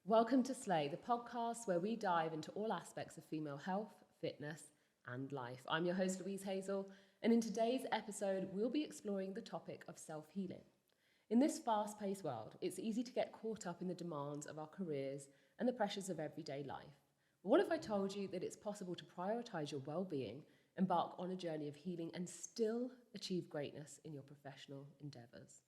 Welcome to Slay, the podcast where we dive into all aspects of female health, fitness, and life. I'm your host, Louise Hazel, and in today's episode, we'll be exploring the topic of self-healing. In this fast-paced world, it's easy to get caught up in the demands of our careers and the pressures of everyday life. But what if I told you that it's possible to prioritize your well-being, embark on a journey of healing, and still achieve greatness in your professional endeavors?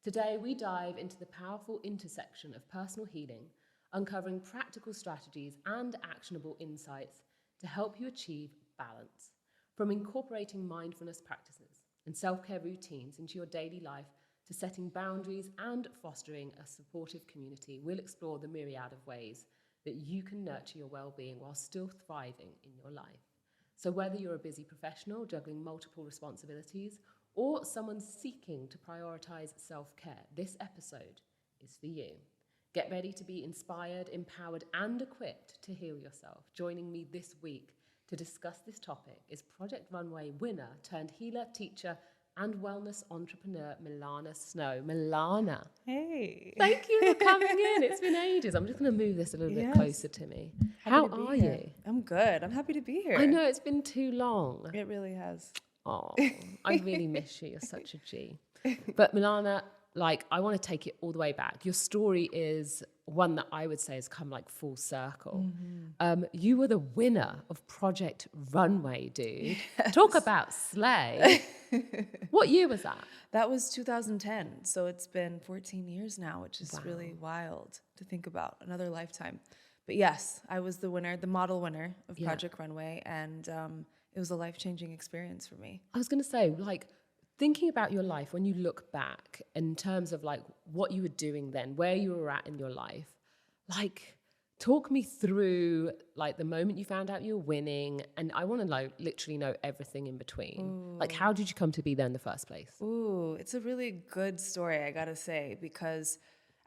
Today, we dive into the powerful intersection of personal healing, uncovering practical strategies and actionable insights to help you achieve balance. From incorporating mindfulness practices and self-care routines into your daily life to setting boundaries and fostering a supportive community, we'll explore the myriad of ways that you can nurture your well-being while still thriving in your life. So whether you're a busy professional juggling multiple responsibilities or someone seeking to prioritize self-care, this episode is for you. Get ready to be inspired, empowered, and equipped to heal yourself. Joining me this week to discuss this topic is Project Runway winner turned healer, teacher, and wellness entrepreneur, Millana Snow. Millana. Hey. Thank you for coming in. It's been ages. I'm just going to move this a little bit closer to me. How are you? I'm good. I'm happy to be here. I know it's been too long. It really has. Oh, I really miss you. You're such a G. But Millana, I want to take it all the way back. Your story is one that I would say has come full circle. Mm-hmm. You were the winner of Project Runway, dude. Yes. Talk about slay. What year was that? That was 2010. So it's been 14 years now, which is really wild to think about. Another lifetime. But yes, I was the winner, the model winner of Project Runway. And it was a life-changing experience for me. I was going to say, thinking about your life, when you look back in terms of what you were doing then, where you were at in your life, talk me through the moment you found out you were winning, and I want to literally know everything in between. Ooh. How did you come to be there in the first place? Ooh, it's a really good story, I gotta say, because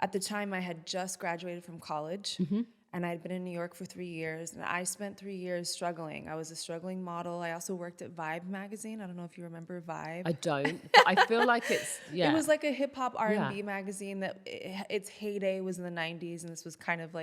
at the time I had just graduated from college. Mm-hmm. And I'd been in New York for 3 years, and I spent 3 years struggling. I was a struggling model. I also worked at Vibe magazine. I don't know if you remember Vibe. I don't. But I feel like it's, It was like a hip-hop R&B magazine that its heyday was in the 90s, and this was kind of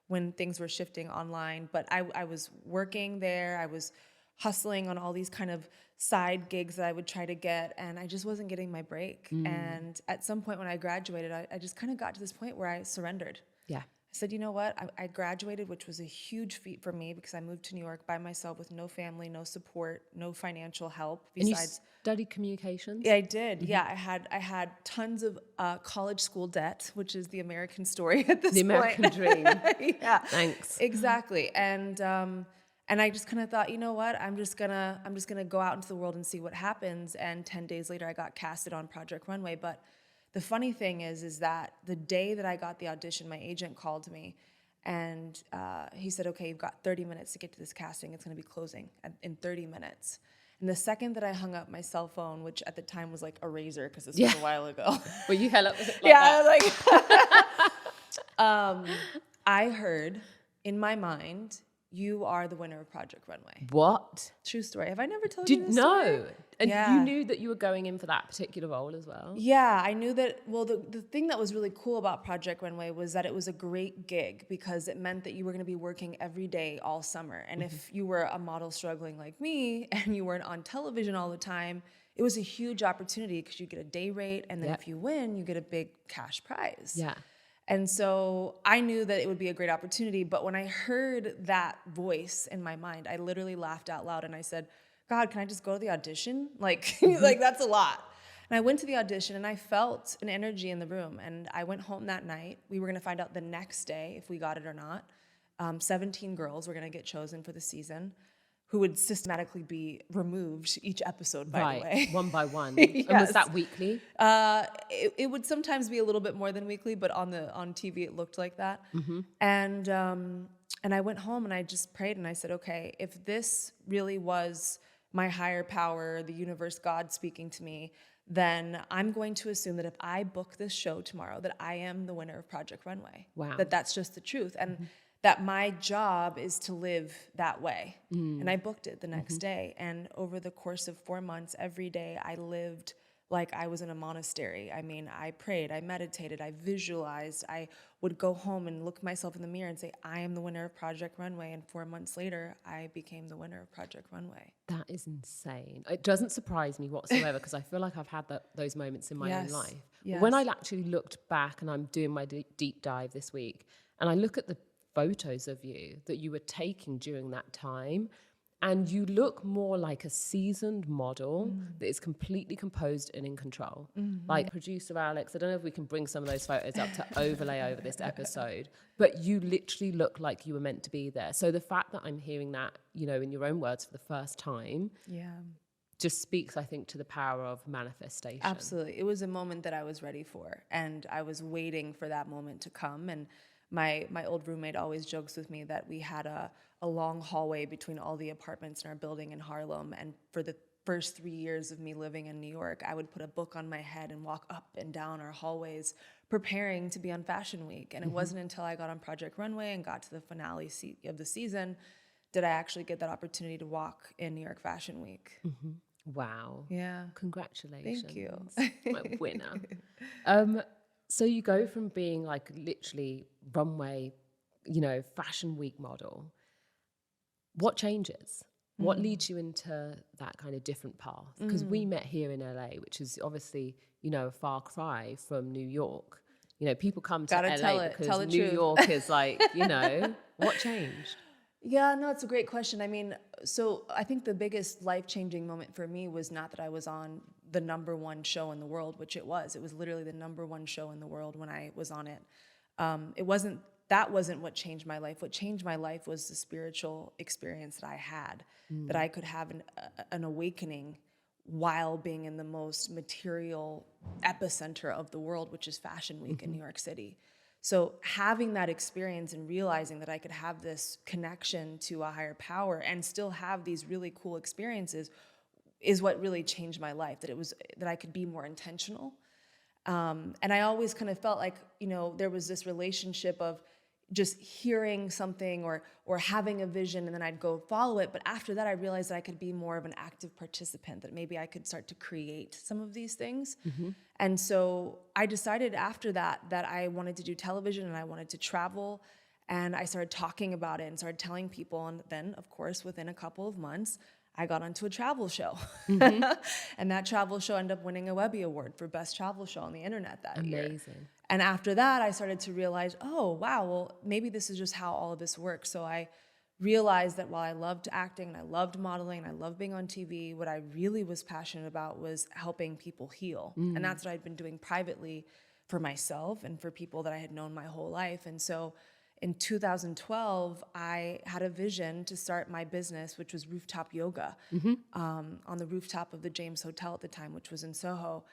when things were shifting online. But I was working there. I was hustling on all these kind of side gigs that I would try to get, and I just wasn't getting my break. And at some point when I graduated, I just kind of got to this point where I surrendered. Yeah. I said, you know what? I graduated, which was a huge feat for me because I moved to New York by myself with no family, no support, no financial help. Besides, and you studied communications? Yeah, I did. Mm-hmm. Yeah, I had tons of college school debt, which is the American story at this point. The American dream. Yeah, thanks. Exactly. And I just kind of thought, you know what? I'm just gonna go out into the world and see what happens. And 10 days later, I got casted on Project Runway, but the funny thing is that the day that I got the audition, my agent called me and he said, okay, you've got 30 minutes to get to this casting. It's going to be closing in 30 minutes. And the second that I hung up my cell phone, which at the time was like a razor because this was a while ago. Well, you held up with it I was like, I heard in my mind, you are the winner of Project Runway. What? True story. Have I never told you this story? No. And you knew that you were going in for that particular role as well? Yeah, I knew that. Well, the thing that was really cool about Project Runway was that it was a great gig because it meant that you were going to be working every day all summer. And if you were a model struggling like me and you weren't on television all the time, it was a huge opportunity because you get a day rate. And then if you win, you get a big cash prize. Yeah. And so I knew that it would be a great opportunity. But when I heard that voice in my mind, I literally laughed out loud and I said, God, can I just go to the audition? That's a lot. And I went to the audition and I felt an energy in the room. And I went home that night. We were going to find out the next day if we got it or not. 17 girls were going to get chosen for the season who would systematically be removed each episode, by the way. One by one. Yes. And was that weekly? It would sometimes be a little bit more than weekly, but on TV it looked like that. Mm-hmm. And I went home and I just prayed and I said, okay, if this really was my higher power, the universe, God speaking to me, then I'm going to assume that if I book this show tomorrow, that I am the winner of Project Runway. Wow. That's just the truth. And that my job is to live that way. And I booked it the next day. And over the course of 4 months, every day I lived like I was in a monastery. I mean, I prayed, I meditated, I visualized. I would go home and look myself in the mirror and say, I am the winner of Project Runway. And 4 months later, I became the winner of Project Runway. That is insane. It doesn't surprise me whatsoever because I feel like I've had those moments in my own life. Yes. But when I actually looked back, and I'm doing my deep dive this week, and I look at the photos of you that you were taking during that time, and you look more like a seasoned model that is completely composed and in control. Like producer Alex, I don't know if we can bring some of those photos up to overlay over this episode, but you literally look like you were meant to be there. So the fact that I'm hearing that, you know, in your own words for the first time, just speaks, I think, to the power of manifestation. Absolutely. It was a moment that I was ready for, and I was waiting for that moment to come. And my old roommate always jokes with me that we had a long hallway between all the apartments in our building in Harlem. And for the first 3 years of me living in New York, I would put a book on my head and walk up and down our hallways preparing to be on Fashion Week. And it wasn't until I got on Project Runway and got to the finale of the season did I actually get that opportunity to walk in New York Fashion Week. Wow. Yeah. Congratulations. Thank you. My winner. So you go from being like literally runway, you know, Fashion Week model. What changes? What leads you into that kind of different path? Because we met here in LA, which is obviously, you know, a far cry from New York. You know, people come to LA because New York is like, you know, what changed? Yeah, no, it's a great question. I mean, so I think the biggest life-changing moment for me was not that I was on the #1 show in the world, which it was. It was literally the #1 show in the world when I was on it. That wasn't what changed my life. What changed my life was the spiritual experience that I had, that I could have an awakening while being in the most material epicenter of the world, which is Fashion Week in New York City. So having that experience and realizing that I could have this connection to a higher power and still have these really cool experiences is what really changed my life, that I could be more intentional. And I always kind of felt like, you know, there was this relationship of just hearing something or having a vision, and then I'd go follow it. But after that, I realized that I could be more of an active participant, that maybe I could start to create some of these things. And so I decided after that I wanted to do television and I wanted to travel. And I started talking about it and started telling people. And then, of course, within a couple of months, I got onto a travel show. And that travel show ended up winning a Webby Award for Best Travel Show on the internet that year. Amazing. And after that, I started to realize, oh, wow, well, maybe this is just how all of this works. So I realized that while I loved acting and I loved modeling and I loved being on TV, what I really was passionate about was helping people heal. And that's what I'd been doing privately for myself and for people that I had known my whole life. And so in 2012, I had a vision to start my business, which was rooftop yoga, on the rooftop of the James Hotel at the time, which was in Soho.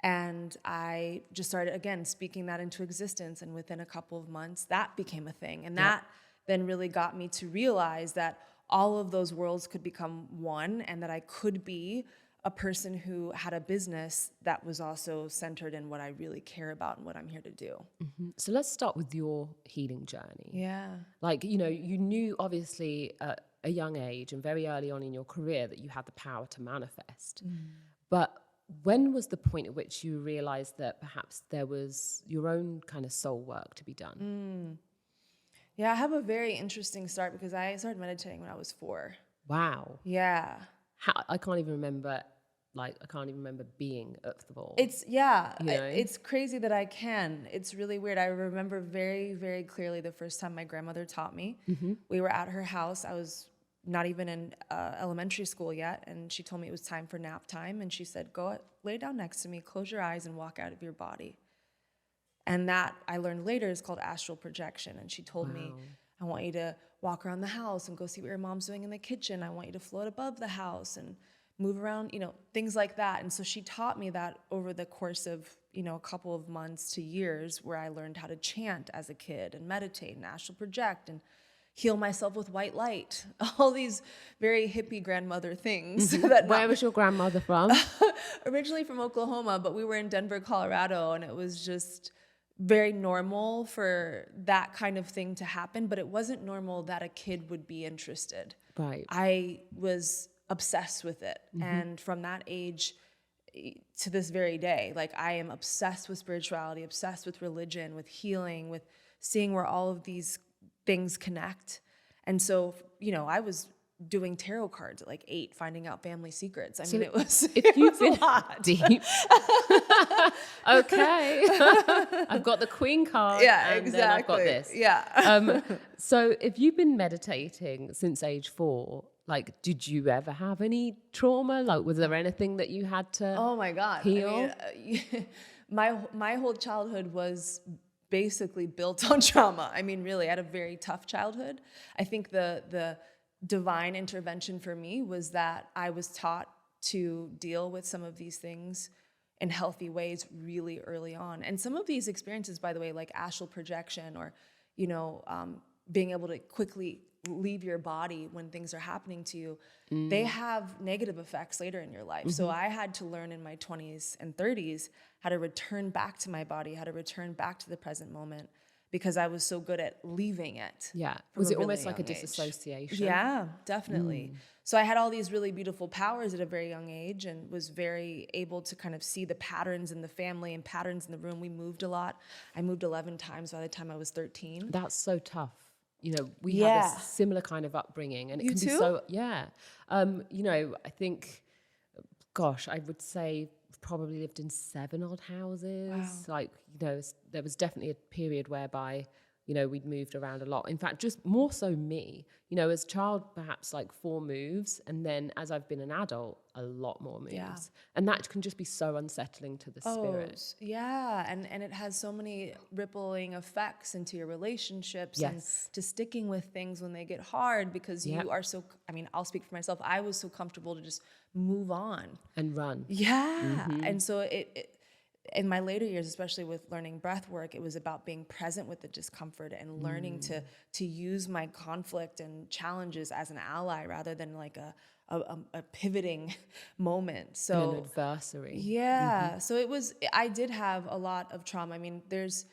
And I just started, again, speaking that into existence. And within a couple of months, that became a thing. And that then really got me to realize that all of those worlds could become one, and that I could be a person who had a business that was also centered in what I really care about and what I'm here to do. So let's start with your healing journey. Yeah. Like, you know, you knew obviously at a young age and very early on in your career that you had the power to manifest. But when was the point at which you realized that perhaps there was your own kind of soul work to be done? Yeah, I have a very interesting start because I started meditating when I was 4. Wow. Yeah. I can't even remember, like, I can't even remember being at the ball. It's crazy that I can. It's really weird. I remember very, very clearly the first time my grandmother taught me. We were at her house. I was not even in elementary school yet, and she told me it was time for nap time, and she said, go lay down next to me, close your eyes, and walk out of your body. And that, I learned later, is called astral projection. And she told me, I want you to walk around the house and go see what your mom's doing in the kitchen. I want you to float above the house and move around, you know, things like that. And so she taught me that over the course of, you know, a couple of months to years, where I learned how to chant as a kid and meditate and astral project and heal myself with white light, all these very hippie grandmother things. Where was your grandmother from? Originally from Oklahoma, but we were in Denver, Colorado, and it was just very normal for that kind of thing to happen, but it wasn't normal that a kid would be interested. Right. I was obsessed with it. And from that age, to this very day. Like, I am obsessed with spirituality, obsessed with religion, with healing, with seeing where all of these things connect. And so, I was doing tarot cards at like 8, finding out family secrets. I mean, it was, if you've been a lot. deep, okay, I've got the Queen card, Yeah, and exactly. then I've got this. Yeah. So if you've been meditating since age 4, like, did you ever have any trauma? Like, was there anything that you had to Oh my God. heal? I mean, my whole childhood was basically built on trauma. I mean, really, I had a very tough childhood. I think the divine intervention for me was that I was taught to deal with some of these things in healthy ways really early on. And some of these experiences, by the way, like astral projection or, being able to quickly leave your body when things are happening to you, they have negative effects later in your life. So I had to learn in my 20s and 30s how to return back to my body, how to return back to the present moment, because I was so good at leaving it. Yeah. from Was a it almost really like a young age. disassociation? Yeah, definitely. So I had all these really beautiful powers at a very young age and was very able to kind of see the patterns in the family and patterns in the room. We moved a lot. I moved 11 times by the time I was 13. That's so tough. We Yeah. have a similar kind of upbringing, and it You can be too? so, yeah. I think, gosh, I would say probably lived in 7 odd houses. Wow. Like, there was definitely a period whereby, we'd moved around a lot. In fact, just more so me, as a child, perhaps like 4 moves. And then as I've been an adult, a lot more moves. Yeah. And that can just be so unsettling to the spirit. Yeah, and it has so many rippling effects into your relationships and Yes. to sticking with things when they get hard because Yep. you are so, I mean, I'll speak for myself. I was so comfortable to just move on. And run. Yeah. And so it in my later years, especially with learning breath work, it was about being present with the discomfort and learning to use my conflict and challenges as an ally rather than like a pivoting moment. So And an adversary. yeah. So I did have a lot of trauma. I mean, there's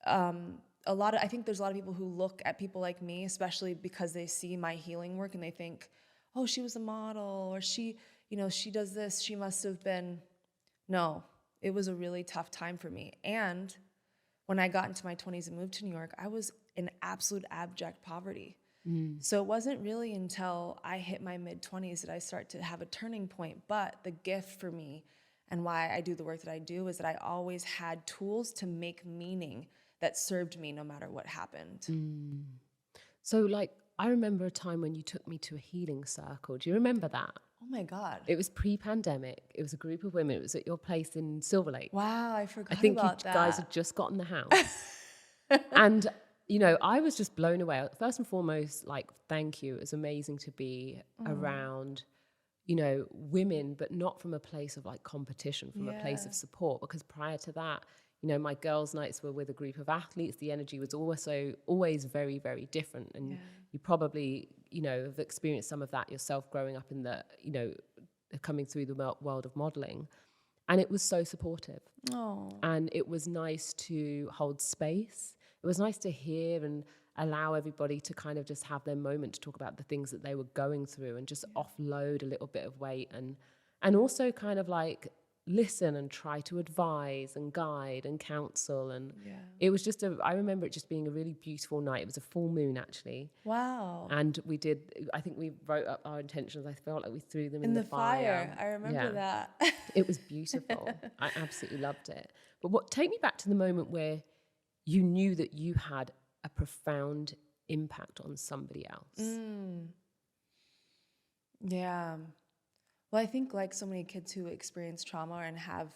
I think there's a lot of people who look at people like me, especially because they see my healing work and they think, oh, she was a model or she does this. She must have been. No, it was a really tough time for me. And when I got into my 20s and moved to New York, I was in absolute abject poverty. So it wasn't really until I hit my mid-20s that I start to have a turning point. But the gift for me and why I do the work that I do is that I always had tools to make meaning that served me no matter what happened. So, like, I remember a time when you took me to a healing circle. Do you remember that? Oh my God. It was pre-pandemic. It was a group of women. It was at your place in Silver Lake. Wow, I forgot I think you about that. guys had just gotten the house. And, I was just blown away. First and foremost, like, thank you. It was amazing to be around, women, but not from a place of like competition, from a place of support. Because prior to that, my girls' nights were with a group of athletes. The energy was also always very, very different. And you probably, have experienced some of that yourself growing up in the, coming through the world of modeling. And it was so supportive. Oh. And it was nice to hold space. It was nice to hear and allow everybody to kind of just have their moment to talk about the things that they were going through and just offload a little bit of weight and also kind of like listen and try to advise and guide and counsel. And it was just I remember it just being a really beautiful night. It was a full moon actually. Wow. And I think we wrote up our intentions. I felt like we threw them in the fire. I remember that. It was beautiful. I absolutely loved it. But take me back to the moment where you knew that you had a profound impact on somebody else. Yeah. Well, I think like so many kids who experience trauma and have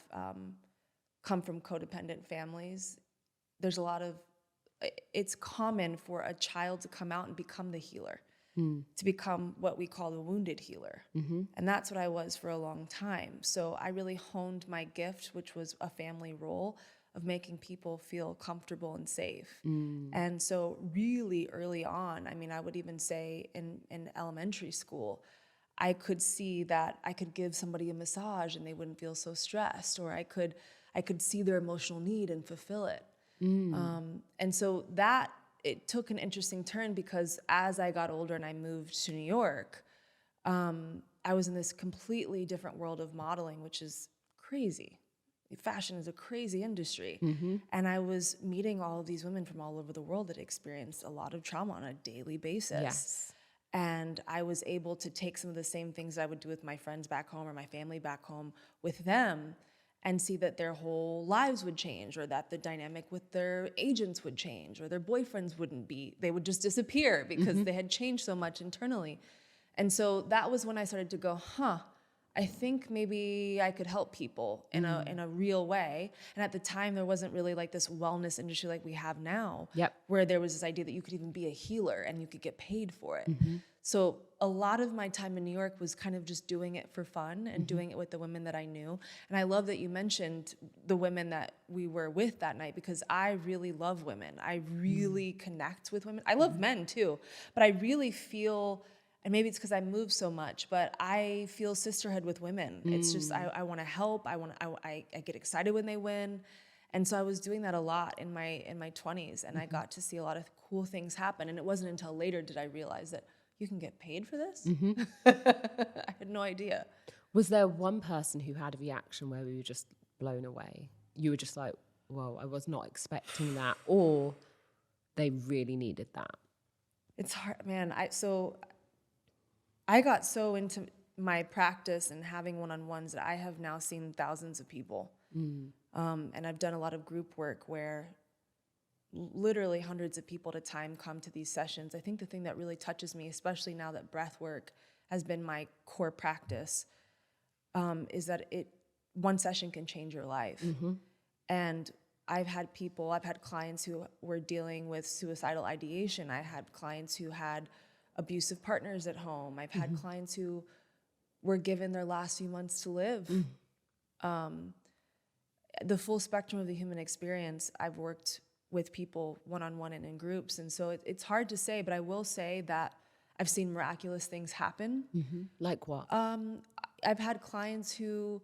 come from codependent families, it's common for a child to come out and become the healer, to become what we call the wounded healer. And that's what I was for a long time. So I really honed my gift, which was a family role of making people feel comfortable and safe. And so really early on, I mean, I would even say in elementary school, I could see that I could give somebody a massage and they wouldn't feel so stressed, or I could see their emotional need and fulfill it. And so it took an interesting turn because as I got older and I moved to New York, I was in this completely different world of modeling, which is crazy. Fashion is a crazy industry. And I was meeting all of these women from all over the world that experienced a lot of trauma on a daily basis. Yes. And I was able to take some of the same things I would do with my friends back home or my family back home with them and see that their whole lives would change, or that the dynamic with their agents would change, or their boyfriends wouldn't be, they would just disappear because they had changed so much internally. And so that was when I started to go, I think maybe I could help people in a real way. And at the time, there wasn't really like this wellness industry like we have now, where there was this idea that you could even be a healer and you could get paid for it. So a lot of my time in New York was kind of just doing it for fun and doing it with the women that I knew. And I love that you mentioned the women that we were with that night, because I really love women. I really connect with women. I love men too, but I really feel, and maybe it's because I move so much, but I feel sisterhood with women. It's just, I want to help. I get excited when they win. And so I was doing that a lot in my 20s, and I got to see a lot of cool things happen. And it wasn't until later did I realize that you can get paid for this. I had no idea. Was there one person who had a reaction where we were just blown away? You were just like, whoa, I was not expecting that, or they really needed that? It's hard, man. I got so into my practice and having one-on-ones that I have now seen thousands of people. And I've done a lot of group work where literally hundreds of people at a time come to these sessions. I think the thing that really touches me, especially now that breath work has been my core practice, is that one session can change your life. And I've had clients who were dealing with suicidal ideation. I had clients who had abusive partners at home. I've had clients who were given their last few months to live. The full spectrum of the human experience. I've worked with people one-on-one and in groups. And so it's hard to say, but I will say that I've seen miraculous things happen. Like what? I've had clients who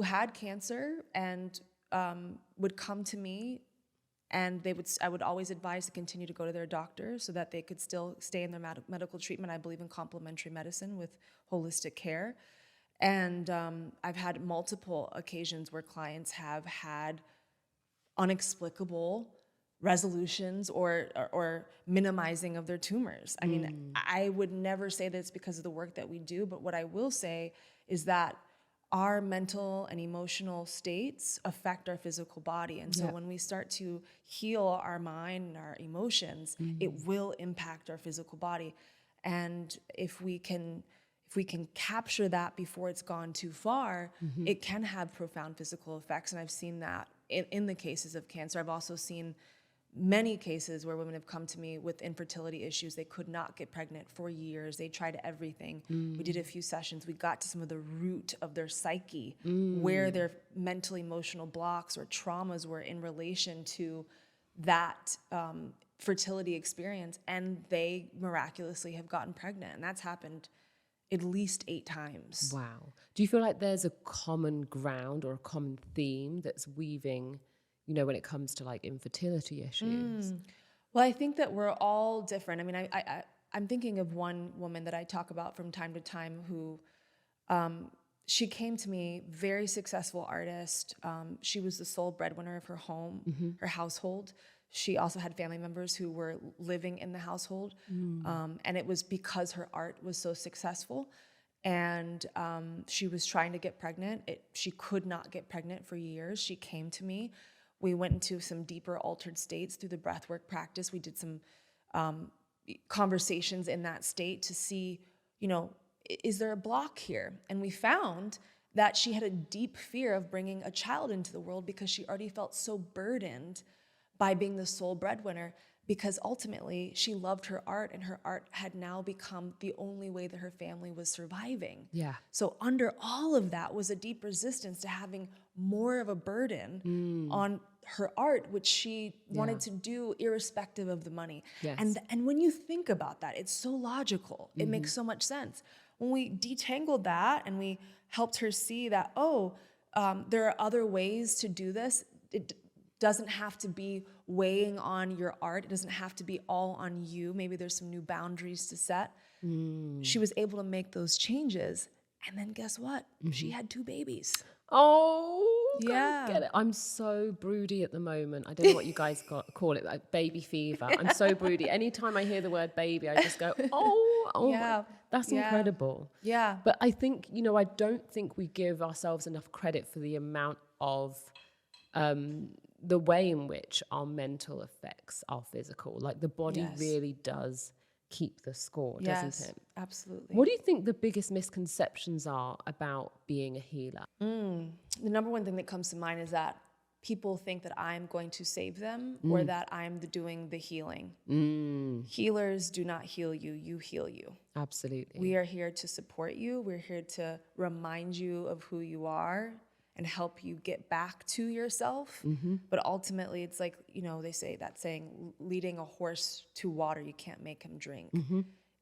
had cancer and would come to me, and I would always advise to continue to go to their doctor so that they could still stay in their medical treatment. I believe in complementary medicine with holistic care. And I've had multiple occasions where clients have had unexplicable resolutions or minimizing of their tumors. I mean, I would never say that it's because of the work that we do, but what I will say is that our mental and emotional states affect our physical body. And so when we start to heal our mind and our emotions, it will impact our physical body. And if we can capture that before it's gone too far, it can have profound physical effects. And I've seen that in the cases of cancer. I've also seen many cases where women have come to me with infertility issues. They could not get pregnant for years. They tried everything. We did a few sessions. We got to some of the root of their psyche, where their mental, emotional blocks or traumas were in relation to that fertility experience. And they miraculously have gotten pregnant. And that's happened at least 8 times. Wow. Do you feel like there's a common ground or a common theme that's weaving, when it comes to like infertility issues? Well, I think that we're all different. I mean, I'm thinking of one woman that I talk about from time to time who, she came to me, very successful artist. She was the sole breadwinner of her home, her household. She also had family members who were living in the household. And it was because her art was so successful. And she was trying to get pregnant. She could not get pregnant for years. She came to me. We went into some deeper altered states through the breathwork practice. We did some conversations in that state to see, is there a block here? And we found that she had a deep fear of bringing a child into the world because she already felt so burdened by being the sole breadwinner, because ultimately she loved her art, and her art had now become the only way that her family was surviving. Yeah. So under all of that was a deep resistance to having more of a burden on her art, which she wanted to do irrespective of the money. Yes. And when you think about that, it's so logical. It makes so much sense. When we detangled that and we helped her see that, there are other ways to do this. It doesn't have to be weighing on your art. It doesn't have to be all on you. Maybe there's some new boundaries to set. She was able to make those changes. And then guess what? She had 2 babies. Oh, Yeah. I get it. I'm so broody at the moment. I don't know what you guys call it, like baby fever. I'm so broody. Anytime I hear the word baby, I just go, Yeah. that's incredible. Yeah. But I think, I don't think we give ourselves enough credit for the amount of the way in which our mental affects our physical. Like the body really does keep the score, doesn't it? Absolutely. What do you think the biggest misconceptions are about being a healer? The number one thing that comes to mind is that people think that I'm going to save them or that I'm doing the healing. Healers do not heal you, you heal you. Absolutely. We are here to support you. We're here to remind you of who you are and help you get back to yourself. But ultimately, it's like, they say that saying, leading a horse to water, you can't make him drink.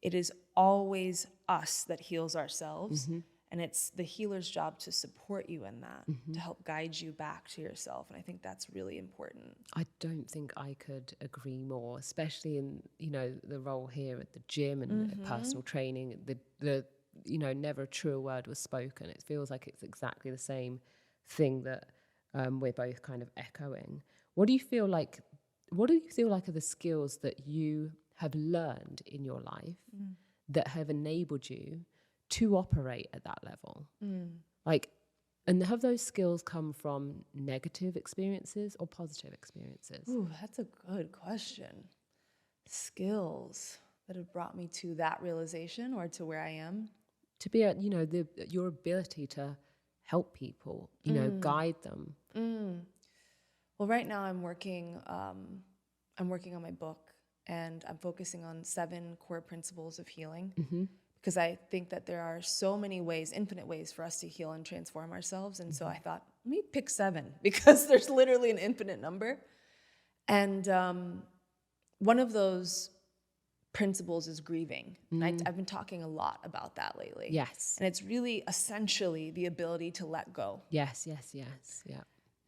It is always us that heals ourselves. And it's the healer's job to support you in that, to help guide you back to yourself. And I think that's really important. I don't think I could agree more, especially in, the role here at the gym and personal training. The never a truer word was spoken. It feels like it's exactly the same thing that we're both kind of echoing. What do you feel like are the skills that you have learned in your life that have enabled you to operate at that level? And have those skills come from negative experiences or positive experiences? Ooh, that's a good question. Skills that have brought me to that realization or to where I am? To be your ability to help people, guide them. Well, right now I'm working on my book, and I'm focusing on 7 core principles of healing. Because I think that there are so many ways, infinite ways for us to heal and transform ourselves. And so I thought, let me pick 7 because there's literally an infinite number. And one of those principles is grieving. And I've been talking a lot about that lately. Yes. And it's really essentially the ability to let go. Yes. Yeah.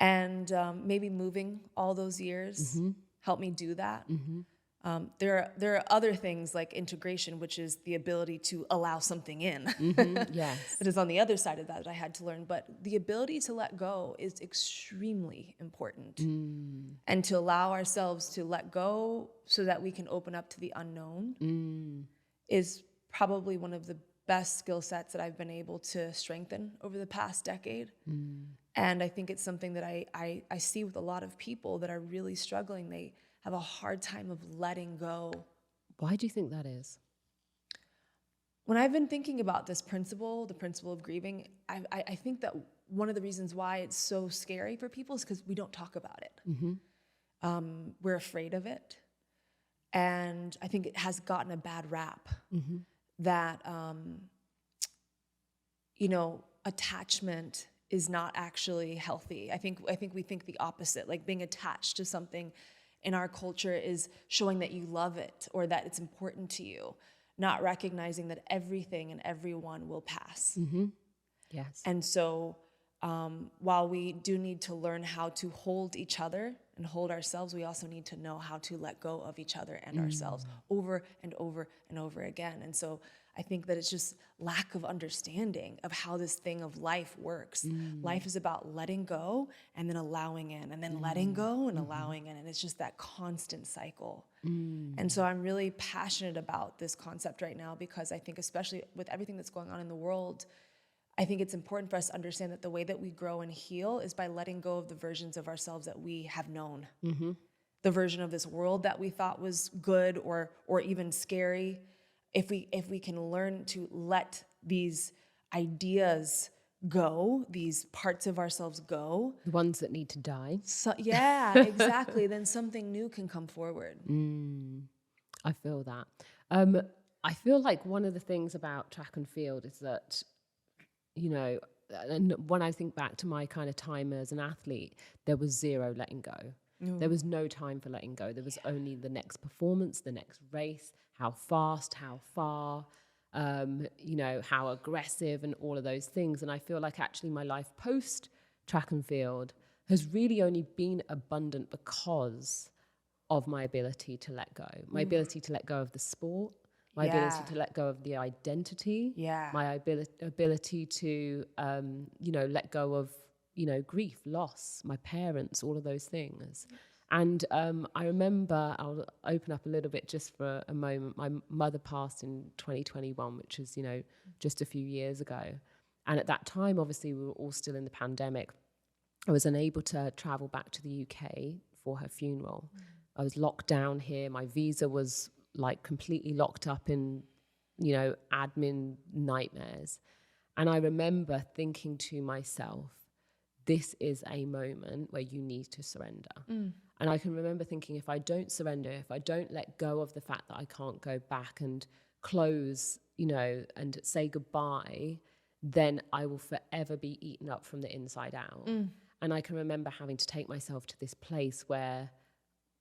And maybe moving all those years helped me do that. There are other things like integration, which is the ability to allow something in. Yes. That is on the other side of that I had to learn. But the ability to let go is extremely important. And to allow ourselves to let go so that we can open up to the unknown is probably one of the best skill sets that I've been able to strengthen over the past decade. And I think it's something that I see with a lot of people that are really struggling. They have a hard time of letting go. Why do you think that is? When I've been thinking about this principle, the principle of grieving, I think that one of the reasons why it's so scary for people is because we don't talk about it. We're afraid of it. And I think it has gotten a bad rap that, attachment is not actually healthy. I think we think the opposite, like being attached to something in our culture is showing that you love it or that it's important to you, not recognizing that everything and everyone will pass. Yes. And so while we do need to learn how to hold each other and hold ourselves, we also need to know how to let go of each other and ourselves over and over and over again. And so I think that it's just lack of understanding of how this thing of life works. Life is about letting go and then allowing in, and then letting go and allowing in. And it's just that constant cycle. And so I'm really passionate about this concept right now because I think, especially with everything that's going on in the world, I think it's important for us to understand that the way that we grow and heal is by letting go of the versions of ourselves that we have known. The version of this world that we thought was good or even scary. If we can learn to let these ideas go, these parts of ourselves go. The ones that need to die. So, yeah, exactly. Then something new can come forward. I feel that. I feel like one of the things about track and field is that, and when I think back to my kind of time as an athlete, there was zero letting go. There was no time for letting go. There was only the next performance, the next race, how fast, how far, how aggressive and all of those things. And I feel like actually my life post track and field has really only been abundant because of my ability to let go, my ability to let go of the sport, my ability to let go of the identity, my ability to, let go of, grief, loss, my parents, all of those things. And I remember, I'll open up a little bit just for a moment. My mother passed in 2021, which is, just a few years ago. And at that time, obviously, we were all still in the pandemic. I was unable to travel back to the UK for her funeral. I was locked down here. My visa was like completely locked up in, admin nightmares. And I remember thinking to myself, this is a moment where you need to surrender. And I can remember thinking, if I don't surrender, if I don't let go of the fact that I can't go back and close, and say goodbye, then I will forever be eaten up from the inside out. And I can remember having to take myself to this place where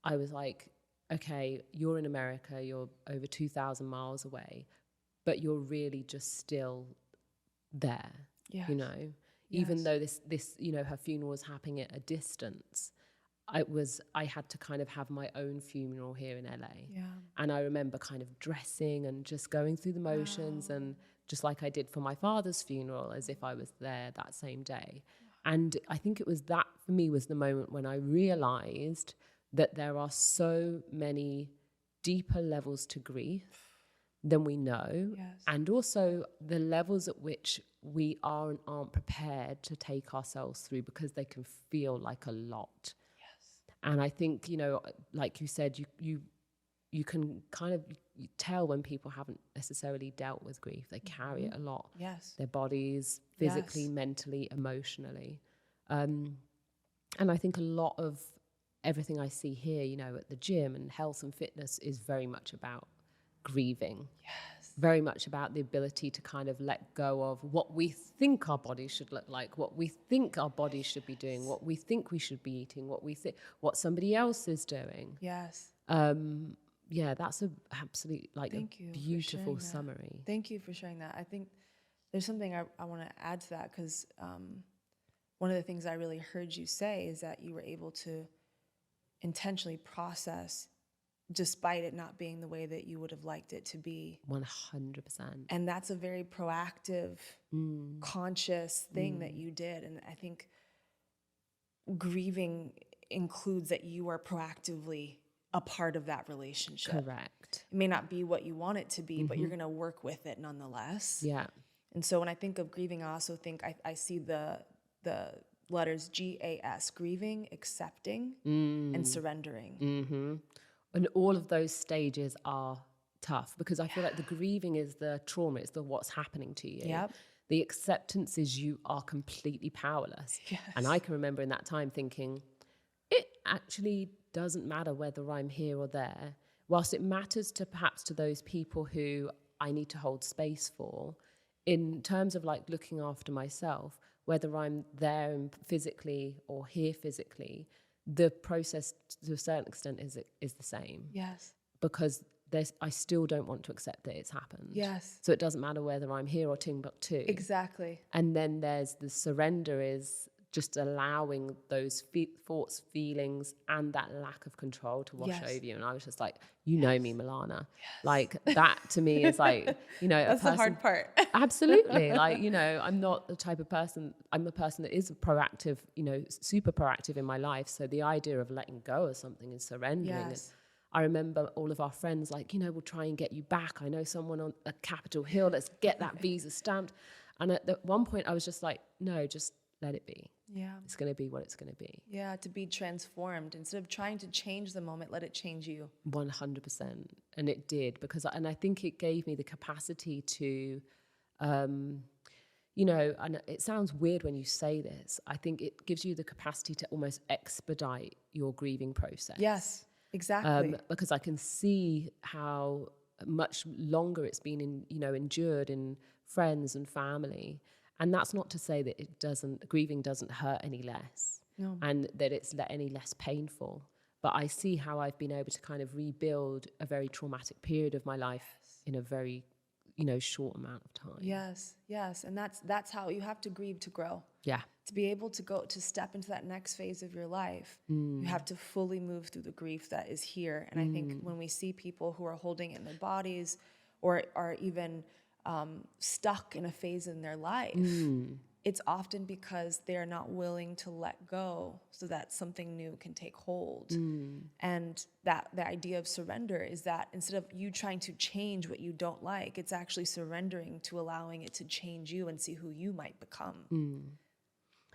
I was like, okay, you're in America, you're over 2,000 miles away, but you're really just still there, even though this, her funeral was happening at a distance. I had to kind of have my own funeral here in LA. And I remember kind of dressing and just going through the motions, and just like I did for my father's funeral, as if I was there that same day. And I think it was that, for me, was the moment when I realized that there are so many deeper levels to grief than we know. And also the levels at which we are and aren't prepared to take ourselves through, because they can feel like a lot. And I think, like you said, you can kind of tell when people haven't necessarily dealt with grief. They carry it a lot. Their bodies, physically, mentally, emotionally. And I think a lot of everything I see here, at the gym and health and fitness, is very much about grieving. Very much about the ability to kind of let go of what we think our bodies should look like, what we think our bodies should be doing, what we think we should be eating, what somebody else is doing. That's a absolute, a beautiful summary. Thank you for sharing that. I think there's something I want to add to that, because one of the things I really heard you say is that you were able to intentionally process despite it not being the way that you would have liked it to be. 100%. And that's a very proactive, conscious thing that you did. And I think grieving includes that you are proactively a part of that relationship. Correct. It may not be what you want it to be, but you're going to work with it nonetheless. And so when I think of grieving, I also think I see the letters GAS, grieving, accepting, and surrendering. And all of those stages are tough, because I feel like the grieving is the trauma, it's the what's happening to you. The acceptance is you are completely powerless. And I can remember in that time thinking, it actually doesn't matter whether I'm here or there. Whilst it matters perhaps to those people who I need to hold space for, in terms of like looking after myself, whether I'm there physically or here physically, the process to a certain extent is the same. Because I still don't want to accept that it's happened. So it doesn't matter whether I'm here or Timbuktu. And then there's the surrender, is just allowing those thoughts, feelings, and that lack of control to wash over you. And I was just like, know me, Millana. Like, that to me is like, that's the hard part. Absolutely. Like, I'm not the type of person, I'm a person that is proactive, super proactive in my life. So the idea of letting go of something and surrendering. And I remember all of our friends like, we'll try and get you back. I know someone on Capitol Hill, let's get that visa stamped. And at one point I was just like, no, just let it be. It's going to be what it's going to be. To be transformed. Instead of trying to change the moment, let it change you. 100%. And it did, and I think it gave me the capacity to, and it sounds weird when you say this, I think it gives you the capacity to almost expedite your grieving process. Exactly. Because I can see how much longer it's been endured in friends and family. And that's not to say that grieving doesn't hurt any less, and that it's any less painful. But I see how I've been able to kind of rebuild a very traumatic period of my life in a very, short amount of time. Yes. And that's how you have to grieve to grow. To be able to step into that next phase of your life, you have to fully move through the grief that is here. And I think when we see people who are holding it in their bodies, or are even stuck in a phase in their life, it's often because they're not willing to let go so that something new can take hold. And that the idea of surrender is that instead of you trying to change what you don't like, it's actually surrendering to allowing it to change you and see who you might become.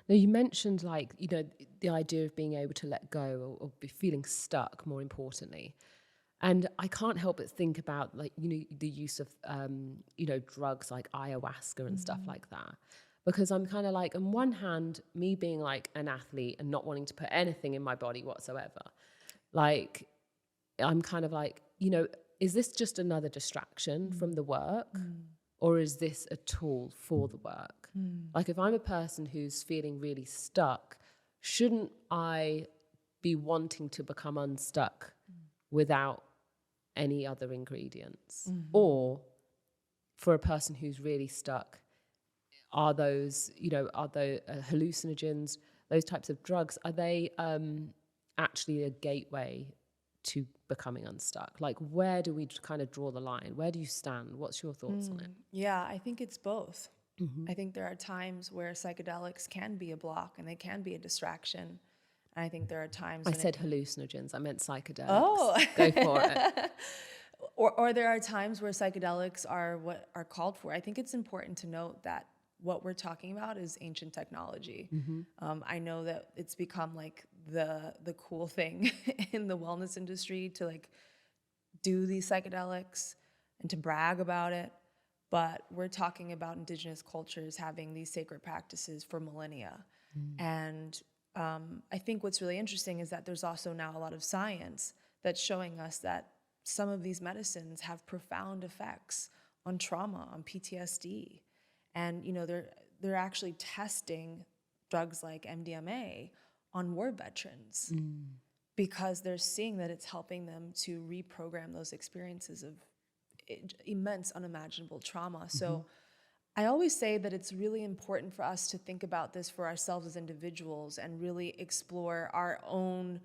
Now, you mentioned, like, you know, the idea of being able to let go or be feeling stuck, more importantly. And I can't help but think about, like, you know, the use of, you know, drugs like ayahuasca and stuff like that. Because I'm kind of like, on one hand, me being like an athlete and not wanting to put anything in my body whatsoever, like, I'm kind of like, you know, is this just another distraction from the work? Or is this a tool for the work? Like, if I'm a person who's feeling really stuck, shouldn't I be wanting to become unstuck without any other ingredients? Or for a person who's really stuck, are those, you know, are the hallucinogens, those types of drugs, are they actually a gateway to becoming unstuck? Like, where do we kind of draw the line? Where do you stand? What's your thoughts on it? Yeah, I think it's both. I think there are times where psychedelics can be a block and they can be a distraction. And I think there are times I when said hallucinogens, I meant psychedelics. Oh. Go for it. Or there are times where psychedelics are what are called for. I think it's important to note that what we're talking about is ancient technology. I know that it's become like the cool thing in the wellness industry to like do these psychedelics and to brag about it. But we're talking about indigenous cultures having these sacred practices for millennia. And I think what's really interesting is that there's also now a lot of science that's showing us that some of these medicines have profound effects on trauma, on PTSD. And, you know, they're actually testing drugs like MDMA on war veterans because they're seeing that it's helping them to reprogram those experiences of immense unimaginable trauma. So I always say that it's really important for us to think about this for ourselves as individuals and really explore our own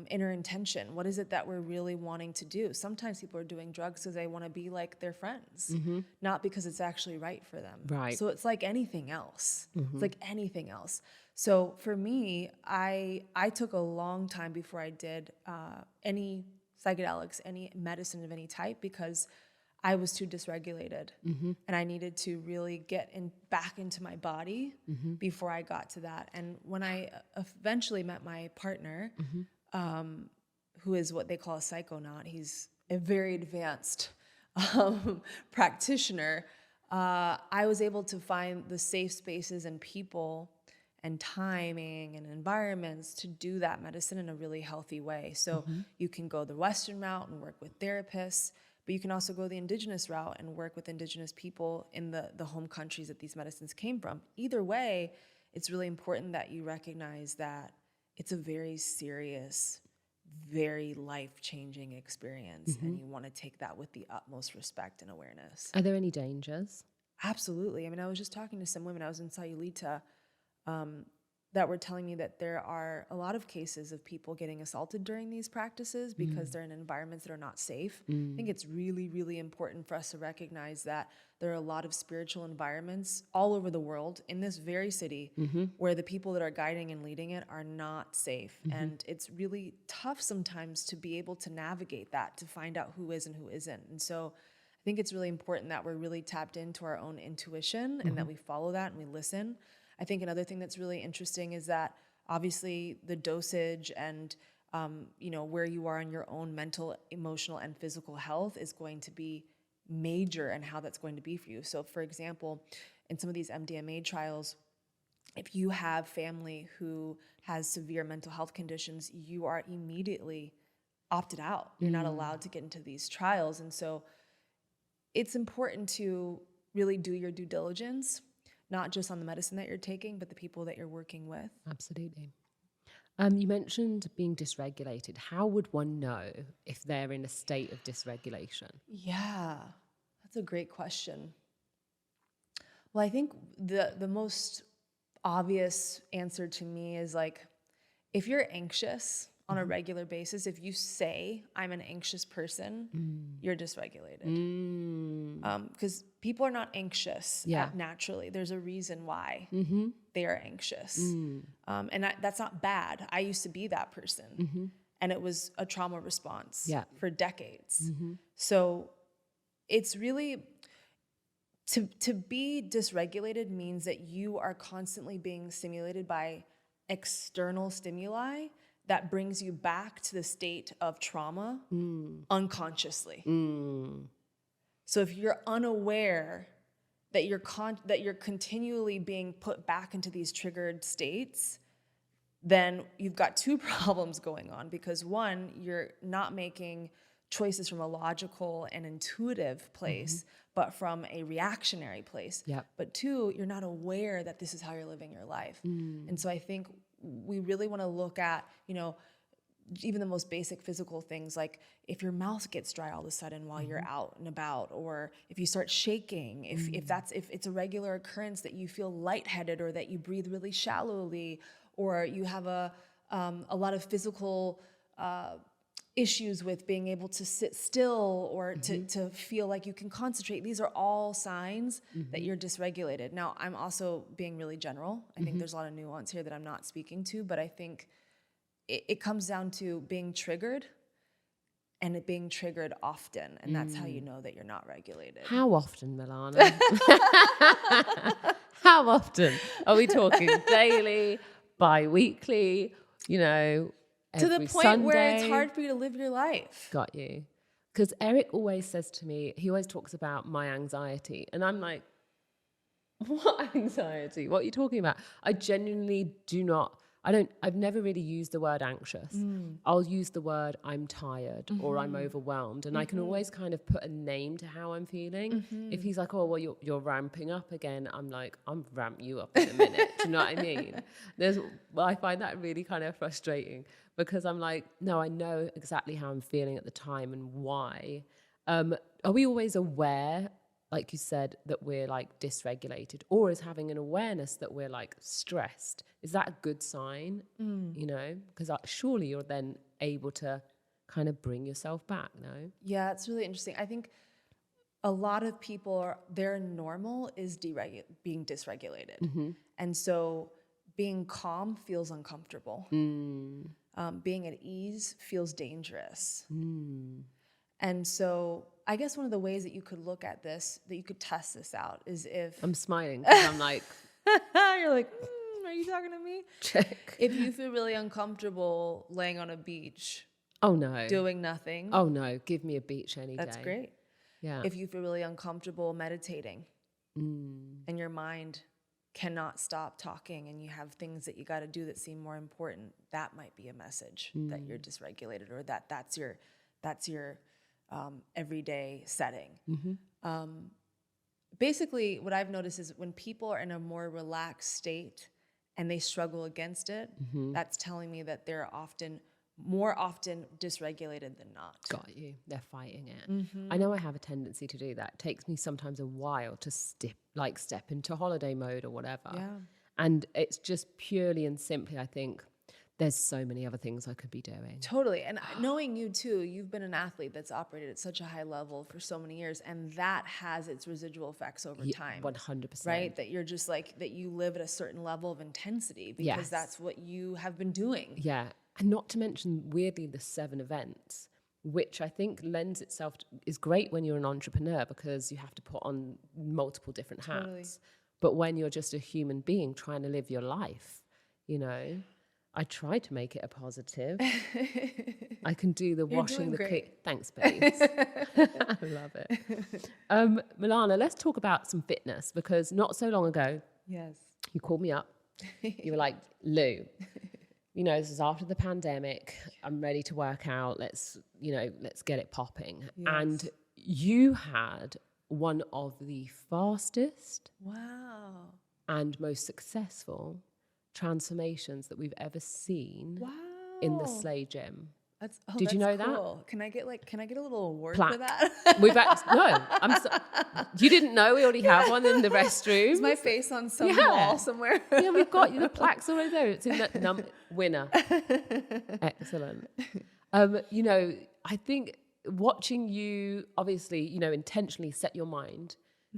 inner intention. What is it that we're really wanting to do? Sometimes people are doing drugs because they want to be like their friends, not because it's actually right for them. Right. So it's like anything else. It's like anything else. So for me, I took a long time before I did any psychedelics, any medicine of any type, because I was too dysregulated and I needed to really get back into my body before I got to that. And when I eventually met my partner, who is what they call a psychonaut, he's a very advanced practitioner, I was able to find the safe spaces and people and timing and environments to do that medicine in a really healthy way. So you can go the Western route and work with therapists, but you can also go the indigenous route and work with indigenous people in the home countries that these medicines came from. Either way, it's really important that you recognize that it's a very serious, very life-changing experience, and you want to take that with the utmost respect and awareness. Are there any dangers? Absolutely. I mean, I was just talking to some women. I was in Sayulita that were telling me that there are a lot of cases of people getting assaulted during these practices because they're in environments that are not safe. I think it's really, really important for us to recognize that there are a lot of spiritual environments all over the world in this very city where the people that are guiding and leading it are not safe. And it's really tough sometimes to be able to navigate that, to find out who is and who isn't. And so I think it's really important that we're really tapped into our own intuition and that we follow that and we listen. I think another thing that's really interesting is that obviously the dosage and you know, where you are in your own mental, emotional, and physical health is going to be major in how that's going to be for you. So for example, in some of these MDMA trials, if you have family who has severe mental health conditions, you are immediately opted out. You're not allowed to get into these trials. And so it's important to really do your due diligence, not just on the medicine that you're taking, but the people that you're working with. Absolutely. You mentioned being dysregulated. How would one know if they're in a state of dysregulation? Yeah, that's a great question. Well, I think the most obvious answer to me is like, if you're anxious on a regular basis, if you say I'm an anxious person, you're dysregulated. Because people are not anxious naturally. There's a reason why they are anxious. And that's not bad. I used to be that person. And it was a trauma response for decades. So it's really, to be dysregulated means that you are constantly being stimulated by external stimuli that brings you back to the state of trauma unconsciously. So if you're unaware that you're continually being put back into these triggered states, then you've got two problems going on. Because one, you're not making choices from a logical and intuitive place, but from a reactionary place. But two, you're not aware that this is how you're living your life. And so I think we really want to look at, even the most basic physical things, like if your mouth gets dry all of a sudden while you're out and about, or if you start shaking, if it's a regular occurrence that you feel lightheaded, or that you breathe really shallowly, or you have a lot of physical issues with being able to sit still, or to feel like you can concentrate. These are all signs that you're dysregulated. Now, I'm also being really general. I think there's a lot of nuance here that I'm not speaking to, but I think it comes down to being triggered, and it being triggered often. And that's how you know that you're not regulated. How often, Millana? How often? Are we talking daily, bi-weekly, To the every point Sunday? where it's hard for you to live your life. Got you. Because Eric always says to me, he always talks about my anxiety. And I'm like, what anxiety? What are you talking about? I genuinely I've never really used the word anxious. I'll use the word I'm tired or I'm overwhelmed. And I can always kind of put a name to how I'm feeling. If he's like, oh, well, you're ramping up again, I'm like, I'm ramp you up in a minute. Do you know what I mean? I find that really kind of frustrating, because I'm like, no, I know exactly how I'm feeling at the time and why. Are we always aware, like you said, that we're like dysregulated, or is having an awareness that we're like stressed? Is that a good sign? Because surely you're then able to kind of bring yourself back, no? Yeah, it's really interesting. I think a lot of people, their normal is being dysregulated. And so being calm feels uncomfortable. Being at ease feels dangerous. And so I guess one of the ways that you could look at this, that you could test this out, is if... I'm smiling because I'm like... You're like, are you talking to me? Check. If you feel really uncomfortable laying on a beach... Oh, no. Doing nothing... Oh, no. Give me a beach any day. That's great. Yeah. If you feel really uncomfortable meditating and your mind cannot stop talking and you have things that you got to do that seem more important, that might be a message that you're dysregulated, or that's your everyday setting. Basically, what I've noticed is when people are in a more relaxed state and they struggle against it, that's telling me that they're more often dysregulated than not. Got you. They're fighting it. I know I have a tendency to do that. It takes me sometimes a while to step into holiday mode or whatever. Yeah. And it's just purely and simply, I think, there's so many other things I could be doing. Totally. And knowing you too, you've been an athlete that's operated at such a high level for so many years, and that has its residual effects over time. 100%. Right? That you're just like, that you live at a certain level of intensity because that's what you have been doing. Yeah. And not to mention, weirdly, the 7 events, which I think lends itself is great when you're an entrepreneur because you have to put on multiple different hats. Totally. But when you're just a human being trying to live your life, I try to make it a positive. I can do the washing, the clean. Thanks, babes. I love it. Millana, let's talk about some fitness, because not so long ago, Yes, you called me up. You were like, Lou, this is after the pandemic. I'm ready to work out. Let's get it popping. Yes. And you had one of the fastest and most successful transformations that we've ever seen in the Slay Gym. Did you know cool. That? Can I get a little award Plaque. for that? You didn't know we already have one in the restroom. Is my face on some wall somewhere? Yeah, we've got the plaque's already there. It's in the winner. Excellent. I think watching you obviously, intentionally set your mind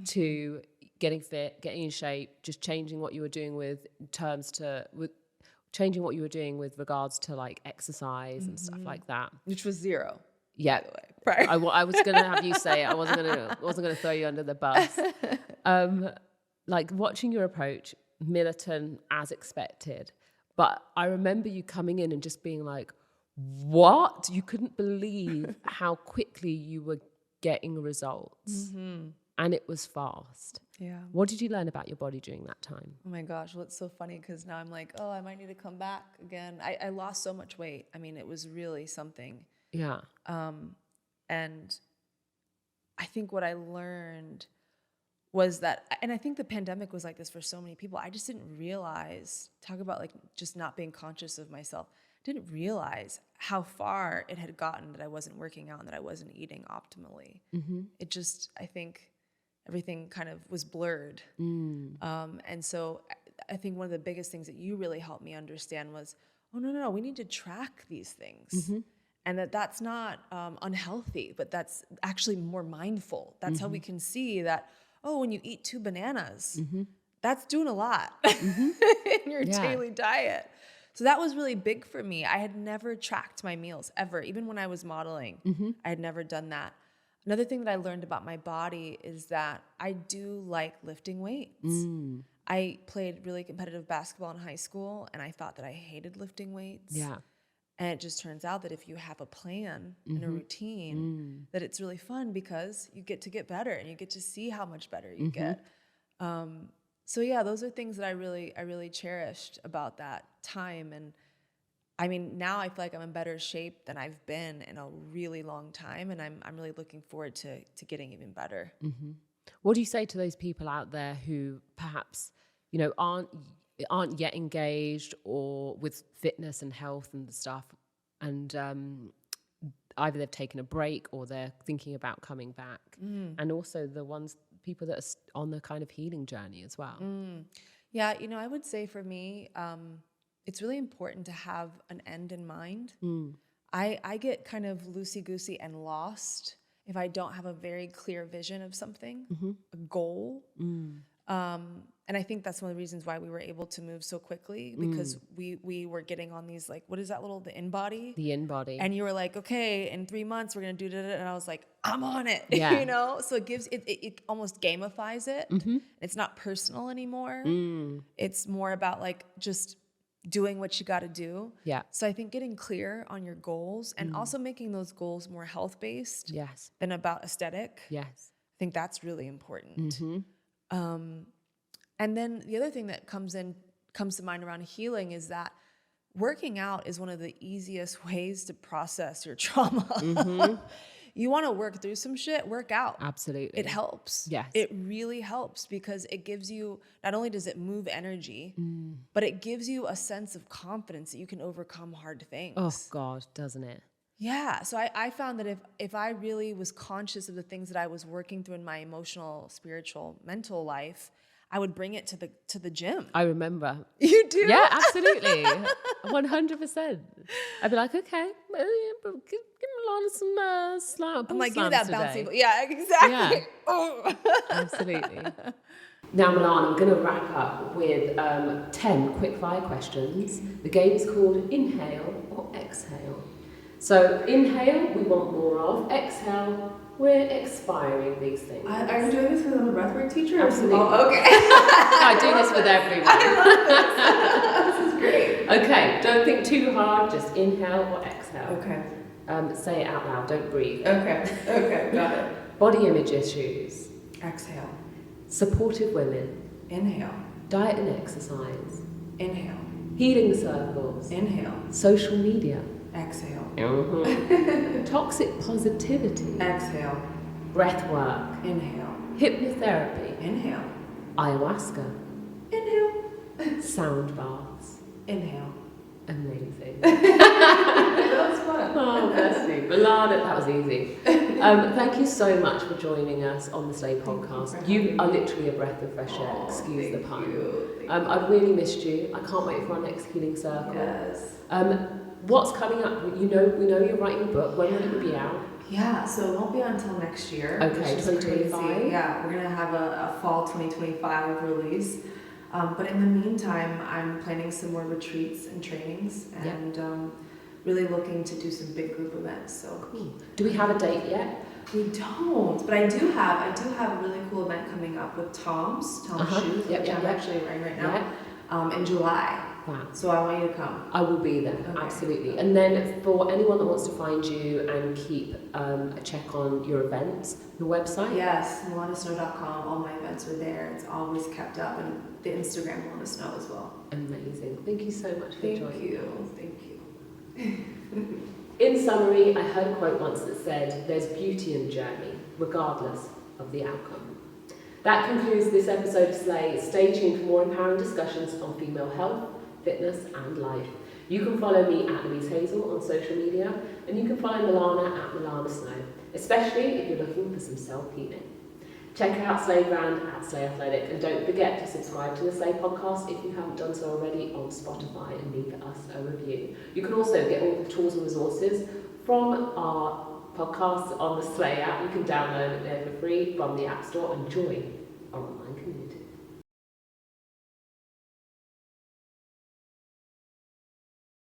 to getting fit, getting in shape, just changing what you were doing changing what you were doing with regards to like exercise and stuff like that, which was 0. Yeah, by the way. Prior. I was gonna have you say it. I wasn't gonna throw you under the bus. Like watching your approach, militant as expected, but I remember you coming in and just being like, "What?" You couldn't believe how quickly you were getting results, and it was fast. Yeah. What did you learn about your body during that time? Oh my gosh, well, it's so funny because now I'm like, I might need to come back again. I lost so much weight. I mean, it was really something. Yeah. And I think what I learned was that, and I think the pandemic was like this for so many people. I just didn't realize, talk about like just not being conscious of myself. Didn't realize how far it had gotten that I wasn't working out and that I wasn't eating optimally. It just, I think, everything kind of was blurred. And so I think one of the biggest things that you really helped me understand was, no, we need to track these things. And that's not unhealthy, but that's actually more mindful. That's how we can see that, when you eat 2 bananas, that's doing a lot in your daily diet. So that was really big for me. I had never tracked my meals ever. Even when I was modeling, I had never done that. Another thing that I learned about my body is that I do like lifting weights. I played really competitive basketball in high school, and I thought that I hated lifting weights. Yeah. And it just turns out that if you have a plan and a routine, that it's really fun because you get to get better and you get to see how much better you get. So yeah, those are things that I really cherished about that time. And I mean, now I feel like I'm in better shape than I've been in a really long time, and I'm really looking forward to getting even better. What do you say to those people out there who perhaps, aren't yet engaged or with fitness and health and stuff, and either they've taken a break or they're thinking about coming back, and also people that are on the kind of healing journey as well? Yeah, I would say for me, it's really important to have an end in mind. I get kind of loosey-goosey and lost if I don't have a very clear vision of something, a goal. And I think that's one of the reasons why we were able to move so quickly, because we were getting on these, like, what is that the in-body? The in-body. And you were like, okay, in 3 months we're going to do that. And I was like, I'm on it, So it gives, it almost gamifies it. It's not personal anymore. It's more about like just doing what you got to do. Yeah. So I think getting clear on your goals and also making those goals more health-based than about aesthetic. Yes. I think that's really important. And then the other thing that comes to mind around healing is that working out is one of the easiest ways to process your trauma. You want to work through some shit, work out. Absolutely. It helps. Yes. It really helps because it gives you, not only does it move energy, but it gives you a sense of confidence that you can overcome hard things. Oh God, doesn't it? Yeah. So I found that if I really was conscious of the things that I was working through in my emotional, spiritual, mental life, I would bring it to the gym. I remember. You do? Yeah, absolutely. 100%. I'd be like, okay, give Millana some slam. I'm like, give me that bouncy. Yeah, exactly. Yeah. Oh. Absolutely. Now, Millana, I'm going to wrap up with 10 quick-fire questions. The game is called Inhale or Exhale. So, inhale, we want more of. Exhale, we're expiring these things. Are you doing this because I'm a breathwork teacher? Absolutely. Oh, okay. I do this with everyone. I love this. This is great. Okay, don't think too hard, just inhale or exhale. Okay. Say it out loud, don't breathe. Okay, got it. Body image issues. Exhale. Supportive women. Inhale. Diet and exercise. Inhale. Healing circles. Inhale. Social media. Exhale. Toxic positivity. Exhale. Breath work. Inhale. Hypnotherapy. Inhale. Ayahuasca. Inhale. Sound baths. Inhale. Amazing. That was fun. Oh, bless you. Millana, that was easy. Thank you so much for joining us on the Slay podcast. You are literally a breath of fresh air, excuse the pun. I've really missed you. I can't wait for our next healing circle. Yes. What's coming up? We know you're writing a book. When will it be out? Yeah, so it won't be until next year. Okay, 2025. Yeah, we're gonna have a fall 2025 release. But in the meantime, I'm planning some more retreats and trainings, and really looking to do some big group events. So cool. Do we have a date yet? We don't, but I do have a really cool event coming up with Tom's Shoes, which I'm actually wearing right now, in July. Wow. So I want you to come. I will be there, absolutely. And then for anyone that wants to find you and keep a check on your events, your website? Yes, MillanaSnow.com. All my events are there. It's always kept up, and the Instagram Millana Snow as well. Amazing. Thank you so much for joining. Thank you. In summary, I heard a quote once that said, "There's beauty in the journey, regardless of the outcome." That concludes this episode of Slay. Stay tuned for more empowering discussions on female health, fitness and life. You can follow me at Louise Hazel on social media, and you can follow Millana at Millana Snow, especially if you're looking for some self-healing. Check out Slay Brand at Slay Athletic, and don't forget to subscribe to the Slay podcast if you haven't done so already on Spotify, and leave us a review. You can also get all the tools and resources from our podcast on the Slay app. You can download it there for free from the App Store and join our online community.